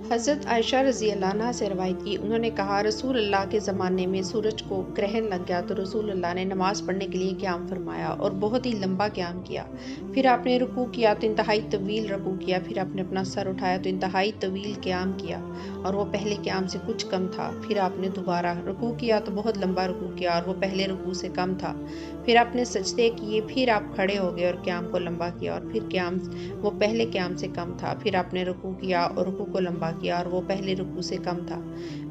حضرت عائشہ رضی اللہ عنہا سے روایت کی، انہوں نے کہا رسول اللہ کے زمانے میں سورج کو گرہن لگ گیا تو رسول اللہ نے نماز پڑھنے کے لیے قیام فرمایا اور بہت ہی لمبا قیام کیا۔ پھر آپ نے رکوع کیا تو انتہائی طویل رکوع کیا، پھر آپ نے اپنا سر اٹھایا تو انتہائی طویل قیام کیا اور وہ پہلے قیام سے کچھ کم تھا۔ پھر آپ نے دوبارہ رکوع کیا تو بہت لمبا رکوع کیا اور وہ پہلے رکوع سے کم تھا۔ پھر آپ نے سجدے کیے، پھر آپ کھڑے ہو گئے اور قیام کو لمبا کیا اور پھر قیام وہ پہلے قیام سے کم تھا۔ پھر آپ نے رکوع کیا اور رکوع کو لمبا کیا اور وہ پہلے رکوع سے کم تھا۔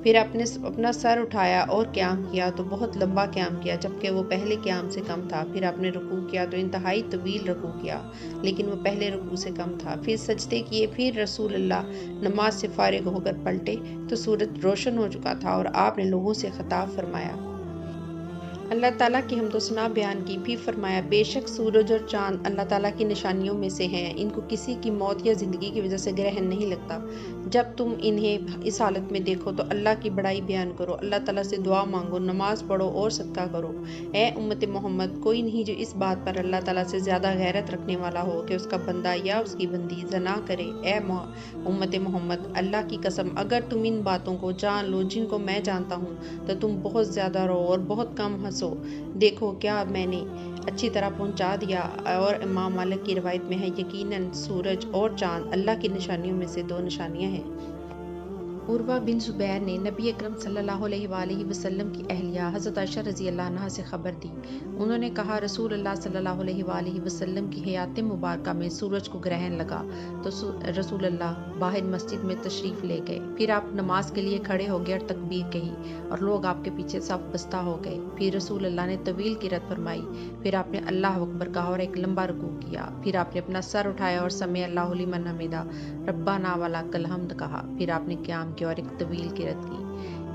پھر آپ نے اپنا سر اٹھایا اور قیام کیا تو بہت لمبا قیام کیا جبکہ وہ پہلے قیام سے کم تھا۔ پھر آپ نے رکوع کیا تو انتہائی طویل رکوع کیا لیکن وہ پہلے رکوع سے کم تھا۔ پھر سجدے کیے، پھر رسول اللہ نماز سے فارغ ہو کر پلٹے تو سورج روشن ہو چکا تھا اور آپ نے لوگوں سے خطاب فرمایا۔ اللہ تعالیٰ کی حمد و ثنا بیان کی، پھر فرمایا بے شک سورج اور چاند اللہ تعالیٰ کی نشانیوں میں سے ہیں، ان کو کسی کی موت یا زندگی کی وجہ سے گرہن نہیں لگتا۔ جب تم انہیں اس حالت میں دیکھو تو اللہ کی بڑائی بیان کرو، اللہ تعالیٰ سے دعا مانگو، نماز پڑھو اور صدقہ کرو۔ اے امت محمد، کوئی نہیں جو اس بات پر اللہ تعالیٰ سے زیادہ غیرت رکھنے والا ہو کہ اس کا بندہ یا اس کی بندی زنا کرے۔ اے امت محمد، اللہ کی قسم اگر تم ان باتوں کو جان لو جن کو میں جانتا ہوں تو تم بہت زیادہ رو اور بہت کم ہنسو۔ دیکھو کیا میں نے اچھی طرح پہنچا دیا؟ اور امام مالک کی روایت میں ہے یقیناً سورج اور چاند اللہ کی نشانیوں میں سے دو نشانیاں ہیں۔ عروہ بن زبیر نے نبی اکرم صلی اللہ علیہ وآلہ وسلم کی اہلیہ حضرت عائشہ رضی اللہ عنہا سے خبر دی۔ انہوں نے کہا رسول اللہ صلی اللہ علیہ وآلہ وسلم کی حیات مبارکہ میں سورج کو گرہن لگا تو رسول اللہ باہر مسجد میں تشریف لے گئے۔ پھر آپ نماز کے لیے کھڑے ہو گئے اور تکبیر کہی اور لوگ آپ کے پیچھے صف بستہ ہو گئے۔ پھر رسول اللہ نے طویل قرات فرمائی، پھر آپ نے اللہ اکبر کہا اور ایک لمبا رکوع کیا۔ پھر آپ نے اپنا سر اٹھایا اور سمع اللہ لمن حمدہ ربنا ولک الحمد کہا۔ پھر آپ نے قیام کیا اور ایک طویل قرات کی،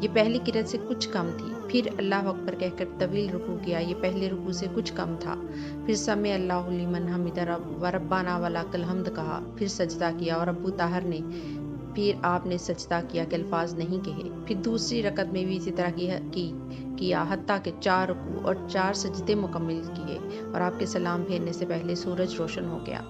یہ پہلی قرات سے کچھ کم تھی۔ پھر اللہ اکبر کہہ کر طویل رکوع کیا، یہ پہلے رکوع سے کچھ کم تھا۔ پھر سمع اللہ لمن حمدہ وربنا ولک الحمد کہا، پھر سجدہ کیا اور ابو طاہر نے پھر آپ نے سجدہ کیا کہ الفاظ نہیں کہے۔ پھر دوسری رکعت میں بھی اسی طرح کیا حتیٰ کہ 4 رکوع اور 4 سجدے مکمل کیے اور آپ کے سلام پھیرنے سے پہلے سورج روشن ہو گیا۔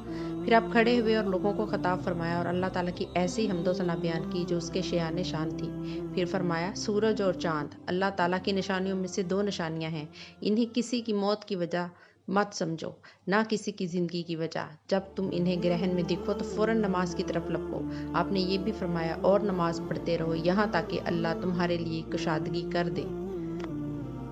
پھر آپ کھڑے ہوئے اور لوگوں کو خطاب فرمایا اور اللہ تعالیٰ کی ایسی حمد و ثنا بیان کی جو اس کے شایان شان تھی۔ پھر فرمایا سورج اور چاند اللہ تعالیٰ کی نشانیوں میں سے دو نشانیاں ہیں، انہیں کسی کی موت کی وجہ مت سمجھو نہ کسی کی زندگی کی وجہ۔ جب تم انہیں گرہن میں دیکھو تو فوراً نماز کی طرف لپکو۔ آپ نے یہ بھی فرمایا اور نماز پڑھتے رہو یہاں تک کہ اللہ تمہارے لیے کشادگی کر دے۔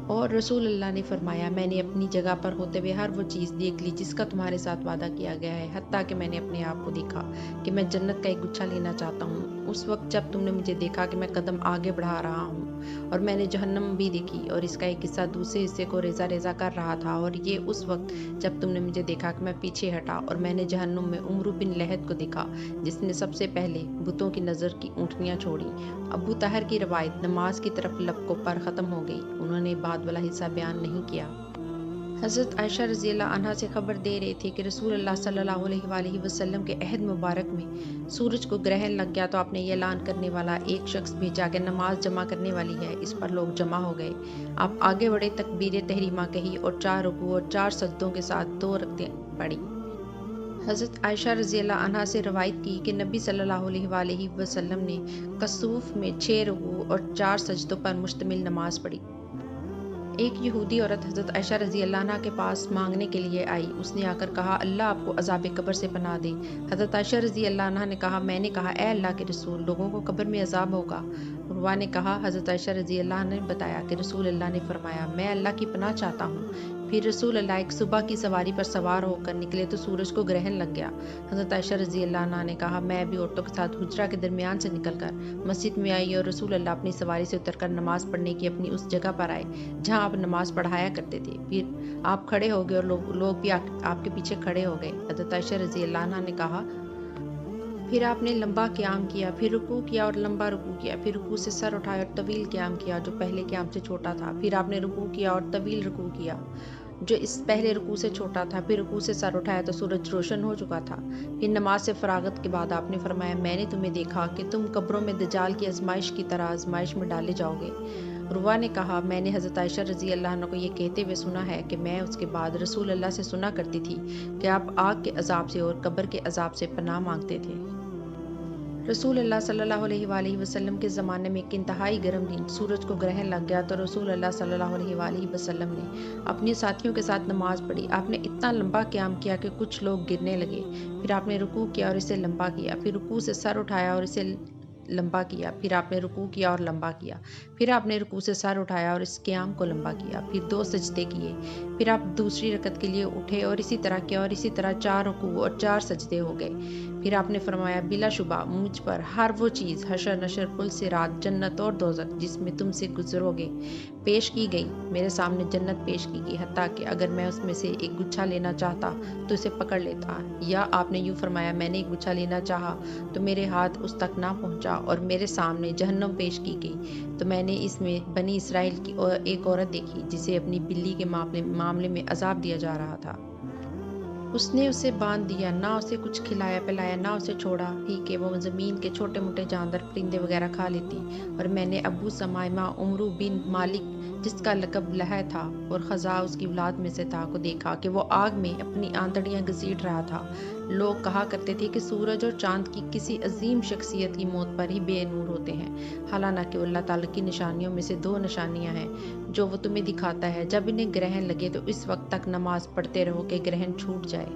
اور رسول اللہ نے فرمایا میں نے اپنی جگہ پر ہوتے ہوئے ہر وہ چیز دیکھ لی جس کا تمہارے ساتھ وعدہ کیا گیا ہے، حتیٰ کہ میں نے اپنے آپ کو دیکھا کہ میں جنت کا ایک گچھا لینا چاہتا ہوں اس وقت جب تم نے مجھے دیکھا کہ میں قدم آگے بڑھا رہا ہوں، اور میں نے جہنم بھی دیکھی اور اس کا ایک حصہ دوسرے حصے کو ریزہ ریزہ کر رہا تھا، اور یہ اس وقت جب تم نے مجھے دیکھا کہ میں پیچھے ہٹا، اور میں نے جہنم میں عمرو بن لہد کو دیکھا جس نے سب سے پہلے بتوں کی نظر کی اونٹنیاں چھوڑی۔ ابو طاہر کی روایت نماز کی طرف لپکو پر ختم ہو گئی، انہوں نے بعد والا حصہ بیان نہیں کیا۔ حضرت عائشہ رضی اللہ عنہا سے خبر دے رہے تھے کہ رسول اللہ صلی اللہ علیہ وآلہ وسلم کے عہد مبارک میں سورج کو گرہن لگ گیا تو آپ نے یہ اعلان کرنے والا ایک شخص بھیجا کہ نماز جمع کرنے والی ہے۔ اس پر لوگ جمع ہو گئے، آپ آگے بڑھے، تکبیر تحریمہ کہی اور 4 رکوع اور 4 سجدوں کے ساتھ 2 رکعتیں پڑھی۔ حضرت عائشہ رضی اللہ عنہا سے روایت کی کہ نبی صلی اللہ علیہ وآلہ وسلم نے کسوف میں 6 رکوع اور 4 سجدوں پر مشتمل نماز پڑھی۔ ایک یہودی عورت حضرت عائشہ رضی اللہ عنہا کے پاس مانگنے کے لیے آئی، اس نے آ کر کہا اللہ آپ کو عذاب قبر سے پناہ دے۔ حضرت عائشہ رضی اللہ عنہا نے کہا میں نے کہا اے اللہ کے رسول لوگوں کو قبر میں عذاب ہوگا؟ عروہ نے کہا حضرت عائشہ رضی اللہ عنہا نے بتایا کہ رسول اللہ نے فرمایا میں اللہ کی پناہ چاہتا ہوں۔ پھر رسول اللہ ایک صبح کی سواری پر سوار ہو کر نکلے تو سورج کو گرہن لگ گیا۔ حضرت عائشہ رضی اللہ عنہا نے کہا میں بھی عورتوں کے ساتھ حجرہ کے درمیان سے نکل کر مسجد میں آئی اور رسول اللہ اپنی سواری سے اتر کر نماز پڑھنے کی اپنی اس جگہ پر آئے جہاں آپ نماز پڑھایا کرتے تھے۔ پھر آپ کھڑے ہو گئے اور لوگ بھی آپ کے پیچھے کھڑے ہو گئے۔ حضرت عائشہ رضی اللہ عنہا نے کہا پھر آپ نے لمبا قیام کیا، پھر رکوع کیا اور لمبا رکوع کیا، پھر رکوع سے سر اٹھایا اور طویل قیام کیا جو پہلے قیام سے چھوٹا تھا، پھر آپ نے رکوع کیا اور طویل رکوع کیا جو اس پہلے رکوع سے چھوٹا تھا، پھر رکوع سے سر اٹھایا تو سورج روشن ہو چکا تھا۔ پھر نماز سے فراغت کے بعد آپ نے فرمایا میں نے تمہیں دیکھا کہ تم قبروں میں دجال کی آزمائش کی طرح آزمائش میں ڈالے جاؤ گے۔ عروہ نے کہا میں نے حضرت عائشہ رضی اللہ عنہ کو یہ کہتے ہوئے سنا ہے کہ میں اس کے بعد رسول اللہ سے سنا کرتی تھی کہ آپ آگ کے عذاب سے اور قبر کے عذاب سے پناہ مانگتے تھے۔ रसूल अल्लाह सल्लल्लाहु अलैहि वसल्लम के ज़माने में एक इंतहाई गर्म दिन सूरज को ग्रहण लग गया तो रसूल अल्लाह सल्लल्लाहु अलैहि वसल्लम ने अपने साथियों के साथ नमाज पढ़ी। आपने इतना लंबा क़याम किया कि कुछ लोग गिरने लगे। फिर आपने रुकू किया और इसे लंबा किया। फिर रुकू से सर उठाया और इसे लंबा किया। फिर आपने रुकू किया और लंबा किया। फिर आपने रुकू से सर उठाया और इस क़याम को लंबा किया। फिर 2 सजदे किए। फिर आप दूसरी रकत के लिए उठे और इसी तरह किया और इसी तरह 4 रुकू और 4 सजदे हो गए। फिर आपने फरमाया, बिलाशुबा मुझ पर हर वो चीज़ हशर नशर पुल सिरात जन्नत और दोज़ख जिसमें तुम से गुजरोगे पेश की गई। मेरे सामने जन्नत पेश की गई, हत्ता कि अगर मैं उसमें से एक गुच्छा लेना चाहता तो इसे पकड़ लेता, या आपने यूँ फरमाया, मैंने एक गुच्छा लेना चाहा तो मेरे हाथ उस तक ना पहुँचा और मेरे सामने जहन्नम पेश की गई तो मैंने इसमें बनी इसराइल की एक औरत देखी जिसे अपनी बिल्ली के मामले में अजाब दिया जा रहा था। उसने उसे बांध दिया, ना उसे कुछ खिलाया पिलाया, ना उसे छोड़ा ही कि वो ज़मीन के छोटे मोटे जानवर परिंदे वगैरह खा लेती। और मैंने अबू समाइमा उमरू बिन मालिक जिसका लकब लह था और ख़ज़ा उसकी औलाद में से था को देखा कि वो आग में अपनी आंतड़ियाँ घसीट रहा था। लोग कहा करते थे कि सूरज और चांद की किसी अजीम शख्सियत की मौत पर ही बेनूर होते हैं। हालांकि अल्लाह ताला की निशानियों में से 2 निशानियां हैं जो वो तुम्हें दिखाता है। जब इन्हें ग्रहण लगे तो इस वक्त तक नमाज पढ़ते रहो कि ग्रहण छूट जाए।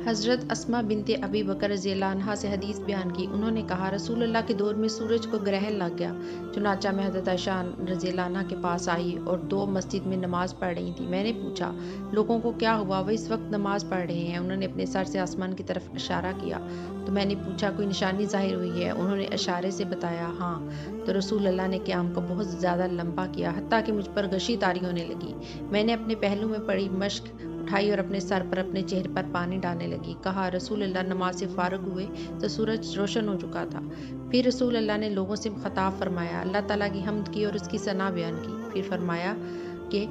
हज़रत अस्मा बिनते अबी बकर रज़ियल्लाहु अन्हा से हदीस बयान की। उन्होंने कहा, रसूलुल्लाह के दौर में सूरज को ग्रहण लग गया। चुनाचा मैं हज़रत आयशा रज़ियल्लाहु अन्हा के पास आई और 2 मस्जिद में नमाज पढ़ रही थी। मैंने पूछा, लोगों को क्या हुआ, वह इस वक्त नमाज पढ़ रहे हैं? उन्होंने अपने सर से आसमान की तरफ इशारा किया तो मैंने पूछा, कोई निशानी ज़ाहिर हुई है? उन्होंने इशारे से बताया, हाँ। तो रसूलुल्लाह ने क़याम को बहुत ज़्यादा लंबा किया, हत्ता कि मुझ पर गशी तारी होने लगी। मैंने अपने पहलू में पड़ी मश्क उठाई और अपने सर पर अपने चेहरे पर पानी डालने लगी। कहा, रसूलुल्लाह नमाज से फारग हुए तो सूरज रोशन हो चुका था। फिर रसूलुल्लाह ने लोगों से खिताब फरमाया, अल्लाह ताला की हम्द की और उसकी सना बयान की। फिर फरमाया कि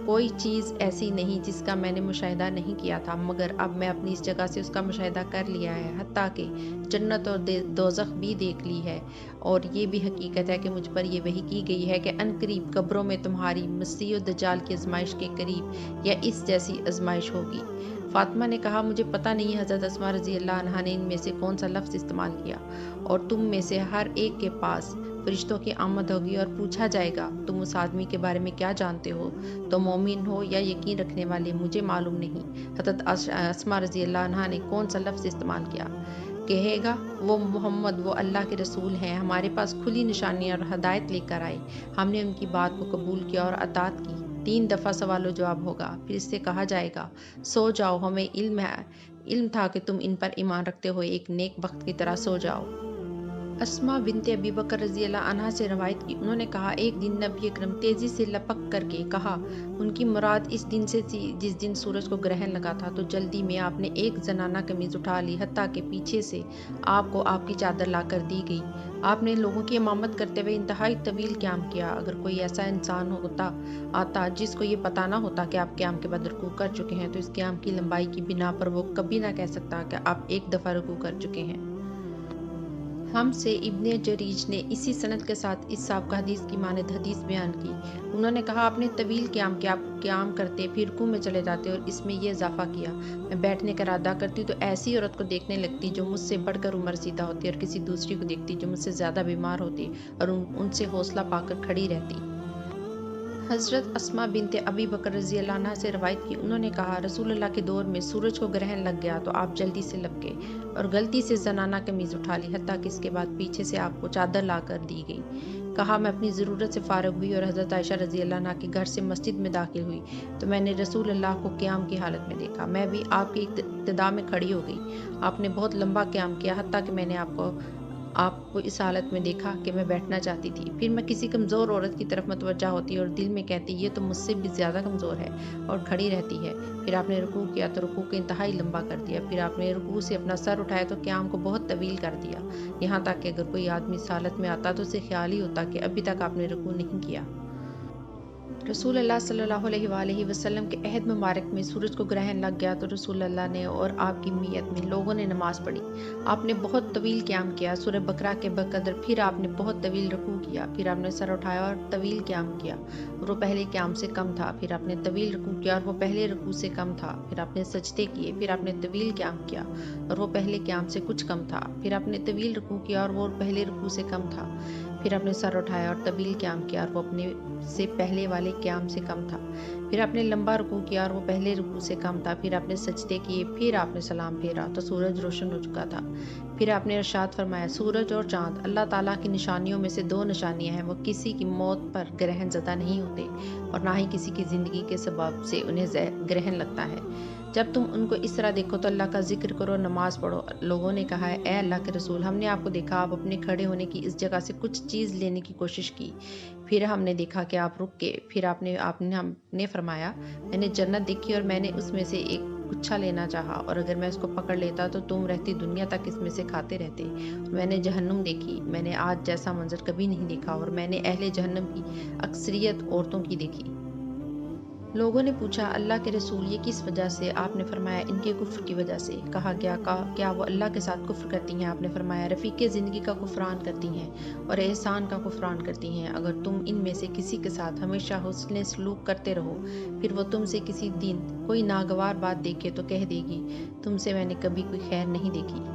कोई चीज़ ऐसी नहीं जिसका मैंने मुशाहिदा नहीं किया था, मगर अब मैं अपनी इस जगह से उसका मुशाहिदा कर लिया है, हत्ता कि जन्नत और दोज़ख भी देख ली है। और ये भी हकीकत है कि मुझ पर यह वही की गई है कि अनकरीब कब्रों में तुम्हारी मसीह और दज्जाल की आजमाइश के करीब या इस जैसी आजमाइश होगी। फातिमा ने कहा, मुझे पता नहीं हज़रत अस्मा रज़ियल्लाहु अन्हा ने इनमें से कौन सा लफ्ज़ इस्तेमाल किया। और तुम में से हर एक के पास फरिश्तों की आमद होगी और पूछा जाएगा, तुम उस आदमी के बारे में क्या जानते हो? तो मोमिन हो या यकीन रखने वाले, मुझे मालूम नहीं। हज़रत अस्मा रज़ियल्लाहु अन्हा ने कौन सा लफ्ज़ इस्तेमाल किया? कहेगा, वो मोहम्मद वो अल्लाह के रसूल हैं, हमारे पास खुली निशानियाँ और हदायत लेकर आए, हमने उनकी बात को कबूल किया और अतात की। 3 दफ़ा सवाल जवाब होगा। फिर इससे कहा जाएगा, सो जाओ, हमें इल्म था कि तुम इन पर ईमान रखते हो, एक नेक वक्त की तरह सो जाओ। अस्मा बिनते अबी बकर रज़ियल्लाहु अन्हा से रवायत की। उन्होंने कहा, एक दिन नबी अकरम तेज़ी से लपक करके कहा, उनकी मुराद इस दिन से थी जिस दिन सूरज को ग्रहण लगा था। तो जल्दी में आपने एक जनाना कमीज़ उठा ली, हत्ता के पीछे से आपको आपकी चादर ला कर दी गई। आपने लोगों की इमामत करते हुए इंतहाई तवील क़याम किया। अगर कोई ऐसा इंसान आता जिसको ये पता ना होता कि आप क़याम के बाद रुकू कर चुके हैं, तो इस क़याम की लंबाई की बिना पर वो कभी ना कह सकता कि आप एक दफ़ा रुकू कर चुके हैं। हम से इब्ने जरीज ने इसी सनद के साथ इस साहब का हदीस की मानद हदीस बयान की। उन्होंने कहा, आपने तवील क़याम किया, आप क़याम करते फिर रुकू में चले जाते और इसमें यह इजाफा किया, मैं बैठने का इरादा करती तो ऐसी औरत को देखने लगती जो मुझसे बढ़कर उम्र सीधा होती और किसी दूसरी को देखती जो मुझसे ज़्यादा बीमार होती और उनसे हौसला पाकर खड़ी रहती। हज़रत अस्मा बिनते अबी बकर रज़ियल्लाहु अन्हा से रवायत की। उन्होंने कहा, रसूलुल्लाह के दौर में सूरज को ग्रहण लग गया तो आप जल्दी से लपके और गलती से जनाना कमीज़ उठा ली, हत्ता कि इसके बाद पीछे से आपको चादर ला कर दी गई। कहा, मैं अपनी ज़रूरत से फारग हुई और हज़रत आयशा रज़ियल्लाहु अन्हा के घर से मस्जिद में दाखिल हुई तो मैंने रसूलुल्लाह को क़याम की हालत में देखा। मैं भी आपकी इब्तिदा में खड़ी हो गई। आपने बहुत लंबा क़याम किया, हत्ता कि मैंने आपको इस हालत में देखा कि मैं बैठना चाहती थी। फिर मैं किसी कमज़ोर औरत की तरफ मतवज्जा होती और दिल में कहती, ये तो मुझसे भी ज़्यादा कमज़ोर है, और खड़ी रहती है। फिर आपने रुकू किया तो रुकू को इंतहाई लंबा कर दिया। फिर आपने रुकू से अपना सर उठाया तो क़याम को बहुत तवील कर दिया, यहाँ तक कि अगर कोई आदमी इस हालत में आता तो उसे ख्याल ही होता कि अभी तक आपने रुकू नहीं किया। रसूल अल्लाह सल्लल्लाहु अलैहि वसल्लम के अहद मुबारक में सूरज को ग्रहण लग गया तो रसूल अल्लाह ने और आपकी मियत में लोगों ने नमाज पढ़ी। आपने बहुत तवील क़याम किया, सूरह बकरा के बकदर। फिर आपने बहुत तवील रुकू किया, फिर आपने सर उठाया और तवील क़याम किया और वो पहले क़याम से कम था। फिर आपने तवील रुकू किया और वो पहले रुकू से कम था। फिर आपने सजदे किए, फिर आपने तवील क़याम किया और वो पहले क़याम से कुछ कम था। फिर आपने तवील रुकू किया और वो पहले रुकू से कम था। फिर आपने सर उठाया और तवील क़याम किया और वो अपने से पहले वाले क़याम से कम था। फिर आपने लंबा रुकू किया और वो पहले रुकू से कम था। फिर आपने सजदे किए, फिर आपने सलाम फेरा तो सूरज रोशन हो चुका था। फिर आपने इरशाद फरमाया, सूरज और चाँद अल्लाह ताला की निशानियों में से दो निशानियां हैं। वो किसी की मौत पर ग्रहण ज़दा नहीं होते और ना ही किसी की ज़िंदगी के सबब से उन्हें ग्रहण लगता है। जब तुम उनको इस तरह देखो तो अल्लाह का जिक्र करो, नमाज पढ़ो। लोगों ने कहा है, ए अल्लाह के रसूल, हमने आपको देखा आप अपने खड़े होने की इस जगह से कुछ चीज़ लेने की कोशिश की, फिर हमने देखा कि आप रुक गए। फिर आपने आपने हमने फरमाया, मैंने जन्नत देखी और मैंने उसमें से एक गुच्छा लेना चाहा और अगर मैं उसको पकड़ लेता तो तुम रहती दुनिया तक इसमें से खाते रहते। मैंने जहन्नुम देखी, मैंने आज जैसा मंजर कभी नहीं देखा और मैंने अहले जहन्नम की अक्सरियत औरतों की देखी। लोगों ने पूछा, अल्लाह के रसूल ये किस वजह से? आपने फरमाया, इनके कुफ्र की वजह से। कहा गया, क्या वो अल्लाह के साथ कुफ्र करती हैं? आपने फरमाया, रफ़ीक़े ज़िंदगी का कुफरान करती हैं और एहसान का कुफरान करती हैं। अगर तुम इनमें से किसी के साथ हमेशा हुस्न सलूक करते रहो, फिर वो तुमसे किसी दिन कोई नागवार बात देखे तो कह देगी, तुमसे मैंने कभी कोई खैर नहीं देखी।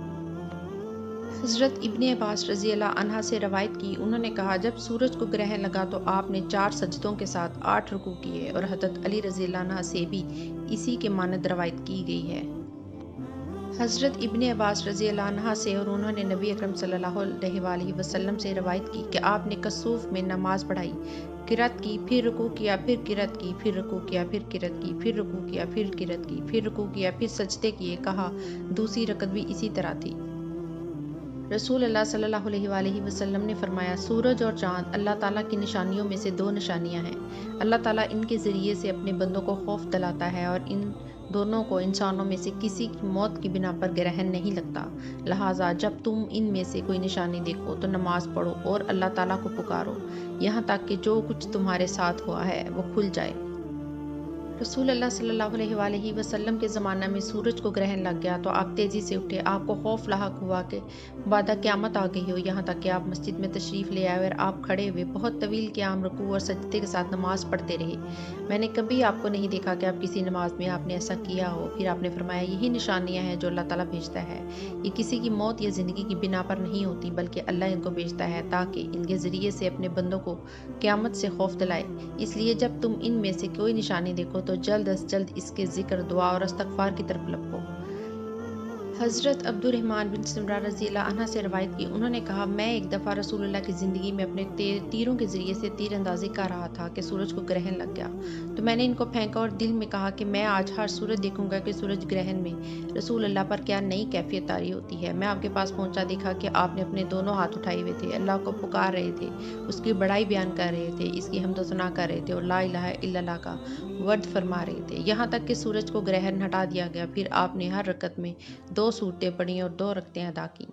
हज़रत इब्ने अब्बास रज़ी अल्लाह अन्हा से रवायत की, उन्होंने कहा, जब सूरज को ग्रहण लगा तो आपने 4 सजदों के साथ 8 रुकू किए और हज़रत अली रज़ी अल्लाह अन्हा से भी इसी के मानद रवायत की गई है। हज़रत इब्ने अब्बास रज़ी अल्लाह अन्हा से और उन्होंने नबी अकरम सल्लल्लाहु अलैहि वसल्लम से रवायत की कि आपने कसूफ में नमाज पढ़ाई, किरात की, फिर रुकू किया, फिर किरात की, फिर रुकू किया, फिर किरात की, फिर रुकू किया, फिर किरात की, फिर रुकू किया, फिर सजदे किए। कहा, दूसरी रकत भी इसी तरह थी। रसूल अल्लाह सल्लल्लाहु अलैहि वसल्लम ने फरमाया, सूरज और चाँद अल्लाह ताला की निशानियों में से दो निशानियां हैं। अल्लाह ताला इनके ज़रिए से अपने बंदों को खौफ दिलाता है और इन दोनों को इंसानों में से किसी की मौत की बिना पर ग्रहण नहीं लगता। लिहाजा जब तुम इनमें से कोई निशानी देखो तो नमाज पढ़ो और अल्लाह ताला को पुकारो, यहाँ तक कि जो कुछ तुम्हारे साथ हुआ है वो खुल जाए। रसूल अल्लाह सल्लल्लाहु अलैहि वसल्लम के ज़माना में सूरज को ग्रहण लग गया तो आप तेज़ी से उठे। आपको खौफ लाहक हुआ कि बादा क़यामत आ गई हो। यहाँ तक कि आप मस्जिद में तशरीफ़ ले आए और आप खड़े हुए बहुत तवील क़याम, रुकू और सजदे के साथ नमाज पढ़ते रहे। मैंने कभी आपको नहीं देखा कि आप किसी नमाज में आपने ऐसा किया हो। फिर आपने फरमाया, यही निशानियाँ हैं जो अल्लाह ताला भेजता है। ये किसी की मौत या ज़िंदगी की बिना पर नहीं होती, बल्कि अल्लाह इनको भेजता है ताकि इनके ज़रिए से अपने बंदों को क़यामत से खौफ दिलाए। इसलिए जब तुम इनमें से कोई निशानी देखो तो जल्द अज जल्द इसके जिक्र, दुआ और इस्तग़फ़ार की तरफ लपको। हज़रत अब्दुर्रहमान बिन सिमरा रज़ी अल्लाह अन्हा से रवायत की, उन्होंने कहा, मैं एक दफ़ा रसूलुल्लाह की ज़िंदगी में अपने तीरों के ज़रिए से तीर अंदाज़ी कर रहा था कि सूरज को ग्रहण लग गया। तो मैंने इनको फेंका और दिल में कहा कि मैं आज हर सूरज देखूंगा कि सूरज ग्रहण में रसूल अल्लाह पर क्या नई कैफियत तारी होती है। मैं आपके पास पहुंचा, देखा कि आपने अपने दोनों हाथ उठाए हुए थे, अल्लाह को पुकार रहे थे, उसकी बड़ाई बयान कर रहे थे, इसकी हम्द सना कर रहे थे और ला इलाहा इल्लल्लाह का वर्द फरमा रहे थे, यहाँ तक कि सूरज को ग्रहण हटा दिया गया। फिर आपने हर रकत में 2 सूरतें पढ़ी और 2 रकतें अदा की।